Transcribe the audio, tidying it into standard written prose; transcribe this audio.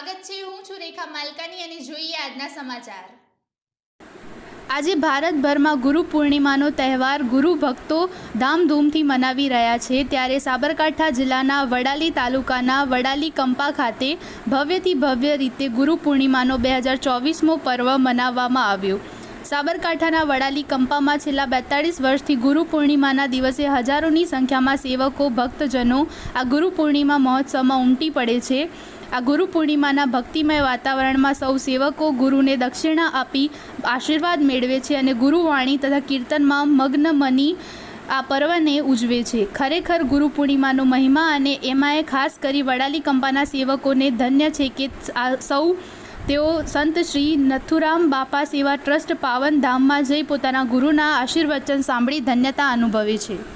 સ્વાગત છે। હું છું રેખા માલકાની અને જોઈએ આજના સમાચાર। આજે ભારતભરમાં ગુરુ પૂર્ણિમાનો તહેવાર ગુરુ ભક્તો ધામધૂમથી મનાવી રહ્યા છે। ત્યારે સાબરકાંઠા જિલ્લાના વડાલી તાલુકાના વડાલી કંપા ખાતે ભવ્યથી ભવ્ય રીતે ગુરુ પૂર્ણિમાનો 2024મો પર્વ મનાવવામાં આવ્યો। સાબરકાંઠાના વડાલી કંપામાં છેલ્લા 42 વર્ષથી ગુરુ પૂર્ણિમાના દિવસે હજારોની સંખ્યામાં સેવકો ભક્તજનો આ ગુરુ પૂર્ણિમા મહોત્સવમાં ઉમટી પડે છે। આ ગુરુ પૂર્ણિમાના ભક્તિમય વાતાવરણમાં સૌ સેવકો ગુરુને દક્ષિણા આપી આશીર્વાદ મેળવે છે અને ગુરુવાણી તથા કીર્તનમાં મગ્ન મની આ પર્વને ઉજવે છે। ખરેખર ગુરુ પૂર્ણિમાનો મહિમા અને એમાંય ખાસ કરી વડાલી કંપાના સેવકોને ધન્ય છે કે આ સૌ તેઓ સંત શ્રી નથુરામ બાપા સેવા ટ્રસ્ટ પાવન ધામમાં જઈ પોતાના ગુરુના આશીર્વચન સાંભળી ધન્યતા અનુભવે છે।